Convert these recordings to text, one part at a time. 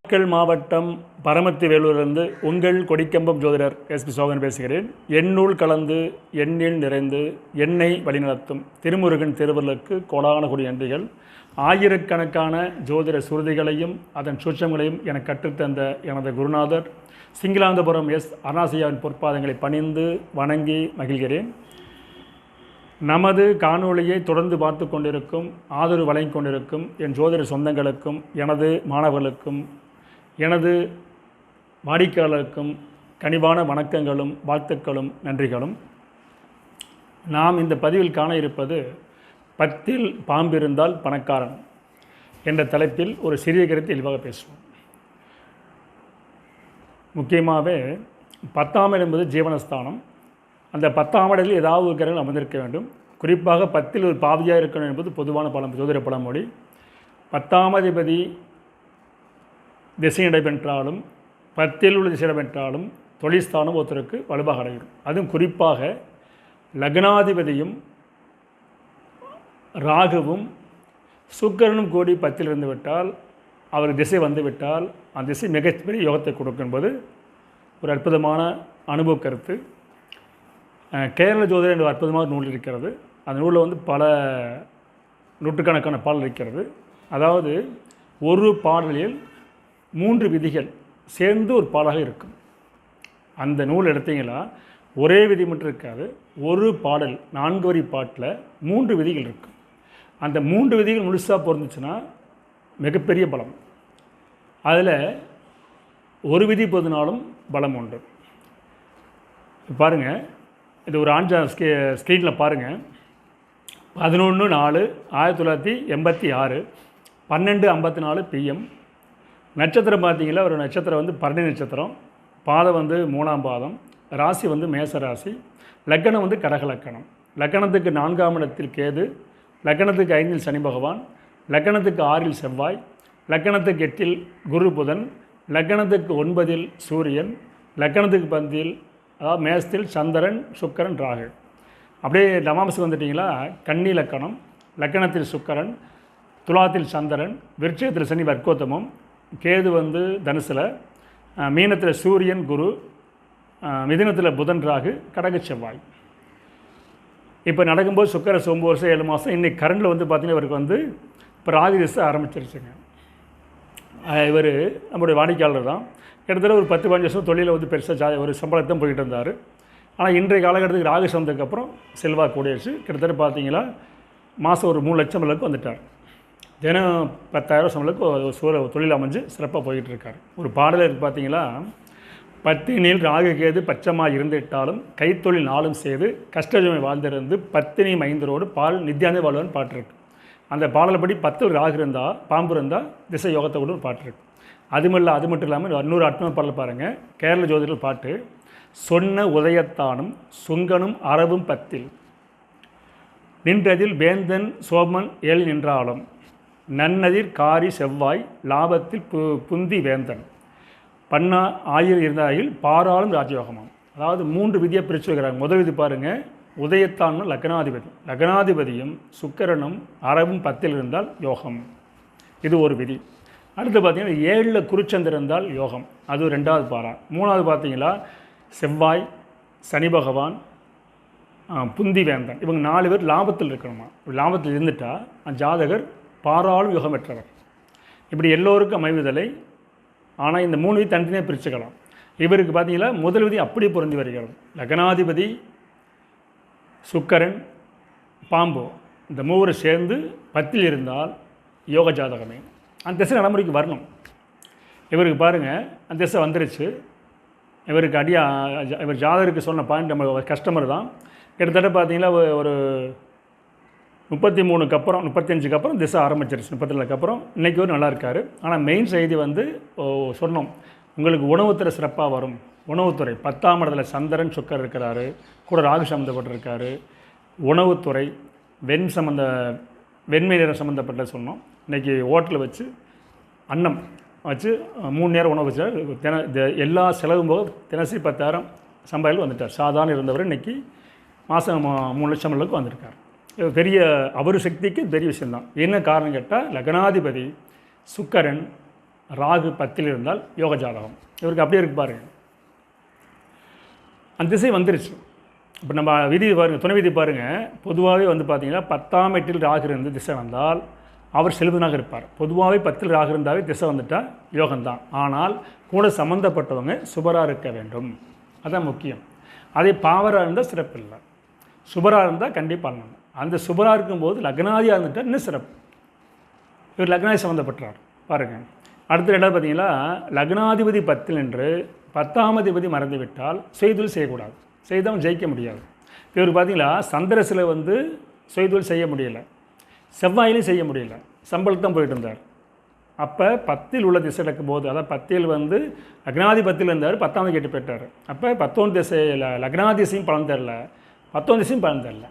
நாமக்கல் மாவட்டம் பரமத்தி வேலூரிலிருந்து உங்கள் கொடிக்கம்பம் ஜோதிடர் எஸ்பி சோகன் பேசுகிறேன். எண்ணூல் கலந்து எண்ணில் நிறைந்து எண்ணை வழிநடத்தும் திருமுருகன் திருவள்ளுக்கு கோடான கோடி நன்றிகள். ஆயிரக்கணக்கான ஜோதிட சுருதிகளையும் அதன் சூட்சங்களையும் எனக்கு கற்றுத்தந்த எனது குருநாதர் சிங்களாந்தபுரம் எஸ் அருணாசையாவின் பொற்பாதங்களை பணிந்து வணங்கி மகிழ்கிறேன். நமது காணொளியை தொடர்ந்து பார்த்து கொண்டிருக்கும் ஆதரவு வழங்கிக் கொண்டிருக்கும் என் ஜோதிட சொந்தங்களுக்கும் எனது மாணவர்களுக்கும் எனது வாடிக்கையாளருக்கும் கனிவான வணக்கங்களும் வாழ்த்துக்களும் நன்றிகளும். நாம் இந்த பதிவில் காண இருப்பது பத்தில் பாம்பிருந்தால் பணக்காரன் என்ற தலைப்பில் ஒரு சிறிய கருத்து இழிவாக பேசுவோம். முக்கியமாகவே 10ஆம் இடம் என்பது ஜீவனஸ்தானம். அந்த 10ஆம் இடத்தில் ஏதாவது ஒரு கிரகம் அமர்ந்திருக்க வேண்டும். குறிப்பாக 10ல் ஒரு பாவியாக இருக்கணும் என்பது பொதுவான பலம், ஜோதிட பழமொழி. 10ஆம் அதிபதி திசை நடைபெற்றாலும் 10ல் உள்ள திசை நடைபெற்றாலும் தொழில்ஸ்தானம் ஒருத்தருக்கு வலுவாக அடையும். அதுவும் குறிப்பாக லக்னாதிபதியும் ராகுவும் சுக்கிரனும் கூடி 10ல் இருந்து விட்டால், அவர் திசை வந்துவிட்டால் அந்த திசை மிகப்பெரிய யோகத்தை கொடுக்கும் என்பது ஒரு அற்புதமான அனுபவ கருத்து. கேரள ஜோதிடர் என்ற அற்புதமான நூல் இருக்கிறது. அந்த நூலில் பல நூற்றுக்கணக்கான பாடல் இருக்கிறது. அதாவது ஒரு பாடலில் 3 விதிகள் சேர்ந்து ஒரு பாடலாக இருக்கும். அந்த நூல் எடுத்தீங்களா ஒரே விதி மட்டும் இருக்காது. ஒரு பாடல் 4 வரி பாட்டில் 3 விதிகள் இருக்கும். அந்த 3 விதிகள் முழுசாக பொருந்துச்சுன்னா மிகப்பெரிய பலம். அதில் ஒரு விதி பொதுனாலும் பலம் உண்டு. பாருங்கள், இது ஒரு ஸ்க்ரீனில் பாருங்கள். 11/4/1986 12:54 PM. நட்சத்திரம் பார்த்தீங்களா, ஒரு நட்சத்திரம் பரணி நட்சத்திரம், பாதம் 3ஆம் பாதம், ராசி மேச ராசி, லக்கணம் கடக லக்கணம். லக்கணத்துக்கு 4ஆம் இடத்தில் கேது, லக்கணத்துக்கு 5ல் சனி பகவான், லக்கணத்துக்கு 6ல் செவ்வாய், லக்கணத்துக்கு 8ல் குரு புதன், லக்கணத்துக்கு 9ல் சூரியன், லக்கணத்துக்கு 10ல் அதாவது மேசத்தில் சந்திரன் சுக்கரன் ராகு. அப்படியே நவாம்சம் வந்துட்டிங்களா, கன்னி லக்கணம், லக்கணத்தில் சுக்கரன், துலாத்தில் சந்திரன், விருட்சகத்தில் சனி வர்க்கோத்தமம், கேது தனுசில், மீனத்தில் சூரியன் குரு, மிதுனத்தில் புதன் ராகு, கடக செவ்வாய். இப்போ நடக்கும்போது சுக்கர 9 வருஷம் 7 மாதம். இன்றைக்கி கரண்டில் பார்த்தீங்கன்னா இவருக்கு இப்போ ராகு திசை ஆரம்பிச்சிருச்சுங்க. இவர் நம்முடைய வாடிக்கையாளர் தான். கிட்டத்தட்ட ஒரு 10-15 வருஷம் தொழிலில் பெருசாக ஒரு சம்பளத்தை போய்கிட்டு இருந்தார். ஆனால் இன்றைய காலகட்டத்துக்கு ராகு சந்ததுக்கப்புறம் செல்வாக்கு கூடியாச்சு. கிட்டத்தட்ட பார்த்தீங்களா மாதம் ஒரு 3 லட்சம் அளவுக்கு வந்துட்டார். தினம் 10,000 சம்பளத்துக்கு தொழில் அமைஞ்சு சிறப்பாக போய்கிட்டு இருக்கார். ஒரு பாடலில் இருக்குது பார்த்தீங்களா, 10னில் ராகு கேது பச்சமாக இருந்துவிட்டாலும் கைத்தொழில் நாளும் செய்து கஷ்டஜமை வாழ்ந்திருந்து 10 மைந்தரோடு பால் நித்தியானே வாழ்வான்னு பாட்டு இருக்குது. அந்த பாடலைப்படி 10ல் ராகு இருந்தால் பாம்பு இருந்தால் திசை யோகத்தை கூட ஒரு பாட்டு இருக்குது. அது மட்டும் இல்லாமல் இன்னொரு அற்புதமான பாடல் பாருங்கள். கேரள ஜோதிடர் பாட்டு, சொன்ன உதயத்தானும் சுங்கனும் அரவும் 10ல் நின்றதில் வேந்தன் சோமன் 7 நின்றாலும் நன்னதிர் காரி செவ்வாய் லாபத்தில் புந்தி வேந்தன் பண்ணா 1000 இருந்தாயில் பாராளும் ராஜயோகமாம். அதாவது 3 விதியை பிரித்து வைக்கிறாங்க. முதல் விதி பாருங்கள், உதயத்தான் லக்னாதிபதி, லக்னாதிபதியும் சுக்கிரனும் அரவும் 10ல் இருந்தால் யோகம். இது ஒரு விதி. அடுத்து பார்த்தீங்கன்னா 7ல் குருச்சந்திரன் இருந்தால் யோகம், அது 2வது பாரா. 3வது பார்த்தீங்களா செவ்வாய், சனி பகவான், புந்தி வேந்தன், இவங்க 4 பேர் லாபத்தில் இருக்கணுமா. லாபத்தில் இருந்துட்டால் ஜாதகர் பாராளும் யுகம் பெற்றவர். இப்படி எல்லோருக்கும் அமைவதில்லை. ஆனால் இந்த 3 விதி தனித்தனியாக பிரிச்சுக்கலாம். இவருக்கு பார்த்தீங்கன்னா முதல் விதி அப்படி பொருந்தி வருகிறது. லக்னாதிபதி சுக்கரன் பாம்பு இந்த 3 சேர்ந்து 10ல் இருந்தால் யோக ஜாதகமே. அந்த திசை நடைமுறைக்கு வரணும். இவருக்கு பாருங்கள், அந்த திசை வந்துருச்சு. இவருக்கு இவர் ஜாதகருக்கு சொன்ன பாயிண்ட் நம்ம கஸ்டமர் தான். கிட்டத்தட்ட பார்த்தீங்கன்னா ஒரு 33க்கு அப்புறம் 35க்கு அப்புறம் திசை ஆரம்பிச்சிருச்சு. 37க்கு அப்புறம் இன்றைக்கி ஒரு நல்லா இருக்கார். ஆனால் மெயின் செய்தி சொன்னோம், உங்களுக்கு உணவுத்துறை சிறப்பாக வரும். உணவுத்துறை 10ஆம் இடத்துல சந்திரன் சுக்கர் இருக்கிறாரு, கூட ராகு சம்மந்தப்பட்டிருக்காரு. உணவுத்துறை வெண்மை நிறம் சம்மந்தப்பட்ட சொன்னோம். இன்றைக்கி ஹோட்டலில் வச்சு அன்னம் வச்சு 3 நேரம் உணவு வச்சார். எல்லா செலவும் போக தினசரி 10,000 சம்பாதில் வந்துட்டார். சாதாரண இருந்தவர் இன்றைக்கி மாதம் 3 லட்சம் அளவுக்கு வந்திருக்கார். பெரிய அவர் சக்திக்கு பெரிய விஷயந்தான். என்ன காரணம் கேட்டால் லக்னாதிபதி சுக்கிரன் ராகு 10ல் இருந்தால் யோக ஜாதகம். இவருக்கு அப்படியே இருக்கு பாருங்கள், அந்த திசை வந்துருச்சு. இப்போ நம்ம விதி பாருங்கள், துணை விதி பாருங்கள். பொதுவாகவே வந்து பார்த்திங்கன்னா 10ஆம் இடத்தில் ராகு இருந்து திசை வந்தால் அவர் செல்வனாக இருப்பார். பொதுவாகவே 10ல் ராகு இருந்தாவே திசை வந்துட்டால் யோகம்தான். ஆனால் கூட சம்மந்தப்பட்டவங்க சுபராக இருக்க வேண்டும், அதுதான் முக்கியம். அதே பாவராக இருந்தால் சிறப்பு இல்லை, சுபராக இருந்தால் கண்டிப்பாக பண்ணணும். அந்த சுபராக இருக்கும்போது லக்னாதியாக இருந்துட்டால் இன்னும் சிறப்பு. இவர் லக்னாதி சம்மந்தப்பட்டார் பாருங்கள். அடுத்த ரெண்டாவது பார்த்தீங்கன்னா லக்னாதிபதி 10ல் என்று 10ஆம் அதிபதி மறந்து விட்டால் செய்தொழில் செய்யக்கூடாது, செய்தால் ஜெயிக்க முடியாது. இவர் பார்த்தீங்களா சந்திரசில் வந்து செய்தொழில் செய்ய முடியலை, செவ்வாயிலையும் செய்ய முடியல, சம்பளத்து தான் போயிட்டு இருந்தார். அப்போ 10ல் உள்ள திசை நடக்கும்போது, அதாவது 10ல் வந்து லக்னாதி 10ல் இருந்தார், 10ஆம் கேட்டு போயிட்டார். அப்போ 10ஆம் திசையில் லக்னாதிசையும் பலன் தரல, 10ஆம் திசையும் பலன் தரல.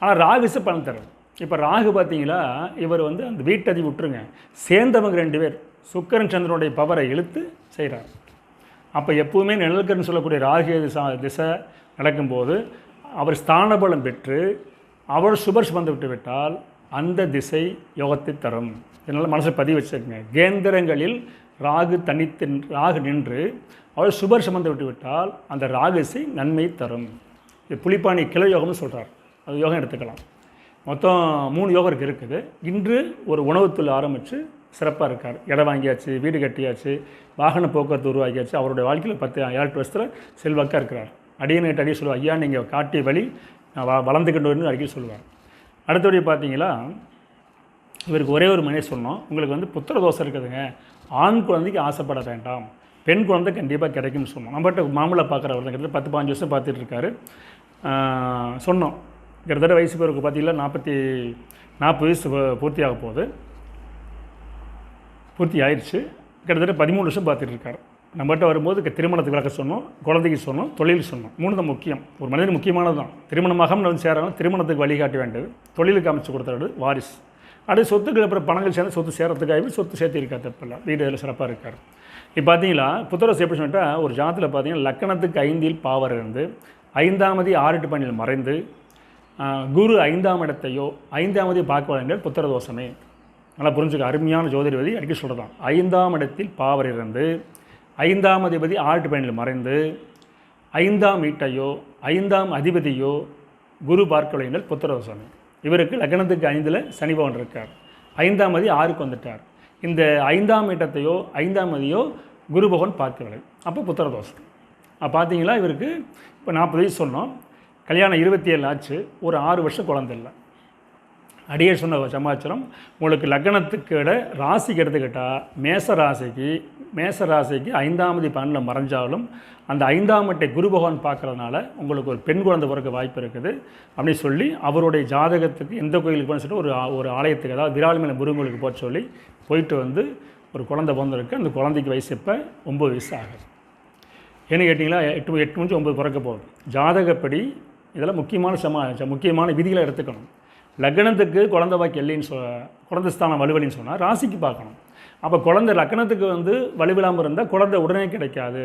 ஆனால் ராகுசை பலன் தரல. இப்போ ராகு பார்த்தீங்களா இவர் வந்து அந்த வீட்டதி விட்டுருங்க, சேர்ந்தவங்க 2 பேர் சுக்கிரன் சந்திரனுடைய பவரை இழுத்து செய்கிறார். அப்போ எப்போவுமே நிழல்கர்னு சொல்லக்கூடிய ராகு திசை நடக்கும்போது அவர் ஸ்தான பலம் பெற்று அவர் சுபர் சுமந்து விட்டு விட்டால் அந்த திசை யோகத்தை தரும். இதனால் மனசை பதிவு வச்சுருக்கங்க. கேந்திரங்களில் ராகு நின்று அவர் சுபர் சுமந்து விட்டு விட்டால் அந்த ராகுசை நன்மை தரும். இது புலிப்பாணி கிளை யோகம்னு சொல்கிறார், அது யோகம் எடுத்துக்கலாம். மொத்தம் 3 யோகம் இருக்குது. இன்று ஒரு உணவுத்தொழில் ஆரம்பித்து சிறப்பாக இருக்கார். இடம் வாங்கியாச்சு, வீடு கட்டியாச்சு, வாகன போக்குவரத்து உருவாக்கியாச்சு. அவருடைய வாழ்க்கையில் 10-8 வருஷத்தில் செல்வாக்காக இருக்கிறார். அடியன்கிட்ட அடியே சொல்லுவார், ஐயா நீங்கள் காட்டிய வழி வளர்ந்துக்கிட்டு வந்து அடிக்கடி சொல்லுவார். அடுத்தபடி பார்த்தீங்களா இவருக்கு ஒரே ஒரு மனைவி சொன்னோம், உங்களுக்கு வந்து புத்திர தோசை இருக்குதுங்க, ஆண் குழந்தைக்கு ஆசைப்பட வேண்டாம், பெண் குழந்தை கண்டிப்பாக கிடைக்கும்னு சொன்னோம். நம்மகிட்ட மாமலை பார்க்குறவர் தான் கிட்டத்தட்ட 10-15 வருஷம் பார்த்துட்டு இருக்காரு. சொன்னோம் கிட்டத்தட்ட வயசு பேருக்கு பார்த்தீங்கன்னா 40 வயசு பூர்த்தி ஆக போகுது, பூர்த்தி ஆயிடுச்சு. கிட்டத்தட்ட 13 வருஷம் பார்த்துட்டு இருக்காரு. நம்மகிட்ட வரும்போது திருமணத்துக்கு விளக்க சொன்னோம், குழந்தைக்கு சொன்னோம், தொழில் சொன்னோம். 3 தான் முக்கியம். ஒரு மனிதன் முக்கியமானது தான். திருமணமாக வந்து சேரணும், திருமணத்துக்கு வழிகாட்ட வேண்டியது, தொழிலுக்கு அமைச்சு கொடுத்துறது வாரிசு. அடுத்து சொத்துக்கள் அப்புறம் பணங்கள் சேர்ந்து சொத்து சேரத்துக்காகவே சொத்து சேர்த்து இருக்கா தப்பில்லை, வீடு இதில் சிறப்பாக இருக்கார். இப்போ பார்த்தீங்களா புத்திரஸ் எப்படி சொல்லிட்டால் ஒரு ஜாதத்தில் பார்த்தீங்கன்னா லக்கணத்துக்கு 5ல் பாவர் இருந்து 5ஆம் அதிபதி 6-8 பணியில் மறைந்து குரு 5ஆம் இடத்தையோ 5ஆம் அதிபதி பார்க்க வேண்டிய புத்திர தோஷமே. நல்லா புரிஞ்சுக்க, அருமையான ஜோதிடவதி அடிக்கடி சொல்கிறதான். 5ஆம் இடத்தில் பாவர் இருந்து 5ஆம் அதிபதி 6-8 பணியில் மறைந்து 5ஆம் வீட்டையோ 5ஆம் அதிபதியோ குரு பார்க்க வேண்டிய புத்திர தோஷமே. இவருக்கு லக்னத்துக்கு 5ல் சனி பகவான் இருக்கார், 5ஆம் அதிபதி 6க்கு வந்துட்டார். இந்த 5ஆம் இடத்தையோ 5ஆம் அதிபதியோ குரு பகவான் பார்க்கவில்லை, அப்போ புத்திர தோஷம். பார்த்தீங்களா இவருக்கு இப்போ 40 வயசு சொன்னோம், கல்யாணம் 27 ஆச்சு, ஒரு 6 வருஷம் குழந்தை இல்லை. அடியே சொன்ன சமாச்சாரம் உங்களுக்கு லக்னத்துக்கு விட ராசிக்கு எடுத்துக்கிட்டால் மேச ராசிக்கு 5ஆம் அதிபதி 12ல் மறைஞ்சாலும் அந்த 5ஆம் இடத்தை குரு பகவான் பார்க்குறதுனால உங்களுக்கு ஒரு பெண் குழந்தை பிறக்க வாய்ப்பு இருக்குது அப்படின்னு சொல்லி அவருடைய ஜாதகத்துக்கு எந்த கோயிலுக்கு போகணும்னு சொல்லிட்டு ஒரு ஆலயத்துக்கு, அதாவது விராலிமலை முருகனுக்கு போக சொல்லி போயிட்டு வந்து ஒரு குழந்தை பிறந்திருக்கு. அந்த குழந்தைக்கு வயசு இப்போ 9 வயசு ஆகுது. என்ன கேட்டிங்களா, 8 முடிஞ்சு 9 பிறக்க போகுது. ஜாதகப்படி இதெல்லாம் முக்கியமான விதிகளை எடுத்துக்கணும். லக்னத்துக்கு குழந்தை பாக்கி இல்லைன்னு குழந்தை ஸ்தானம் வலுவலின்னு சொன்னால் ராசிக்கு பார்க்கணும். அப்போ குழந்தை லக்னத்துக்கு வந்து வலுவில்லாமல் இருந்தால் குழந்தை உடனே கிடைக்காது,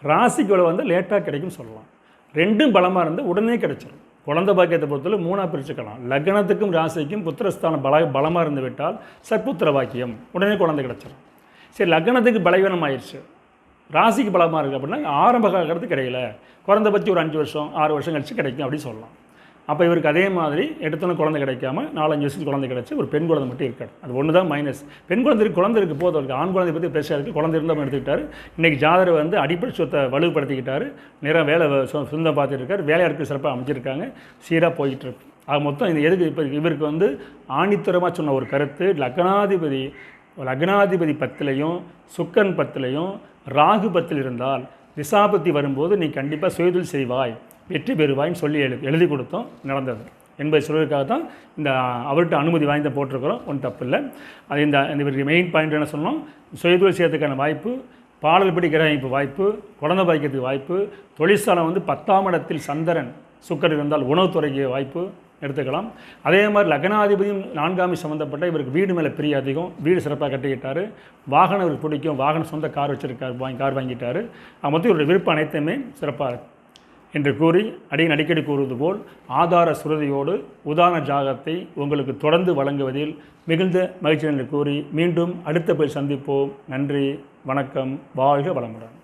ராசிக்கு வலு வந்து லேட்டாக கிடைக்கும் சொல்லலாம். 2ம் பலமாக இருந்தால் உடனே கிடைச்சிடும். குழந்தை பாக்கியத்தை பொறுத்தவரை 3ஆக பிரிச்சுக்கலாம். லக்னத்துக்கும் ராசிக்கும் புத்திரஸ்தானம் பலமாக இருந்து விட்டால் சற்புத்திர பாக்கியம், உடனே குழந்தை கிடைச்சிடும். சரி, லக்னத்துக்கு பலவீனம் ஆயிடுச்சு, ராசிக்கு பலமாக இருக்குது அப்படின்னா ஆரம்ப காலத்து கிடைக்கல, குறைந்தபட்சம் ஒரு 5 வருஷம் 6 வருஷம் கழிச்சு கிடைக்கும் அப்படின்னு சொல்லலாம். அப்போ இவருக்கு அதே மாதிரி எடுத்தோன்னே குழந்தை கிடைக்காம 4-5 வருஷத்துக்கு குழந்தை கிடச்சி ஒரு பெண் குழந்தை மட்டும் இருக்காது. அது ஒன்று தான் மைனஸ். பெண் குழந்தை இருக்குது போதும், அவருக்கு ஆண் குழந்தை பற்றி பேச இருக்குது. குழந்தை இருந்தால் எடுத்துக்கிட்டார். இன்றைக்கி ஜாதகர் வந்து அடிப்படை சொத்தை வலுப்படுத்திக்கிட்டார், நிறைய வேலை சொந்தம் பார்த்துட்டு இருக்கார், வேலையாட்கள் சிறப்பாக அமைச்சிருக்காங்க, சீராக போயிட்டுருக்கு. அது மொத்தம் இது எதுக்கு இப்போ இவருக்கு வந்து ஆணித்தரமாக சொன்ன ஒரு கருத்து, லக்னாதிபதி 10லையும் சுக்கரன் 10லையும் ராகு 10ல் இருந்தால் திசாபத்தி வரும்போது நீ கண்டிப்பாக சுயதொழில் செய்வாய், வெற்றி பெறுவாயின்னு சொல்லி எழுதி கொடுத்தோம், நடந்தது என்பதை சொல்வதற்காக தான் இந்த அவர்கிட்ட அனுமதி வாய்ந்த போட்டிருக்கிறோம். ஒன்றும் தப்பு இல்லை. அது இந்த இவருக்கு மெயின் பாயிண்ட் என்ன சொன்னோம், சுயதொழில் செய்யறதுக்கான வாய்ப்பு, பாடல் படி கிரகிப்பு வாய்ப்பு, குழந்தை பாய்க்கிறதுக்கு வாய்ப்பு, தொழிற்சாலை வந்து 10ஆம் இடத்தில் சந்திரன் சுக்கரன் இருந்தால் உணவுத்துறைக்கு வாய்ப்பு எடுத்துக்கலாம். அதே மாதிரி லக்னாதிபதியும் 4ஆம் சம்மந்தப்பட்ட இவருக்கு வீடு மேலே பிரிய அதிகம், வீடு சிறப்பாக கட்டிக்கிட்டார், வாகனம் இவருக்கு பிடிக்கும், வாகனம் சொந்த கார் வச்சுருக்கார், கார் வாங்கிட்டார். மொத்தம் இவருடைய விருப்பம் அனைத்துமே சிறப்பாக இருக்குது. என்று கூறி அடிக்கடி கூறுவது போல் ஆதார சுருதியோடு உதாரண ஜாகத்தை உங்களுக்கு தொடர்ந்து வழங்குவதில் மிகுந்த மகிழ்ச்சி என்று கூறி மீண்டும் அடுத்த போய் சந்திப்போம். நன்றி, வணக்கம், வாழ்க வளமுடன்.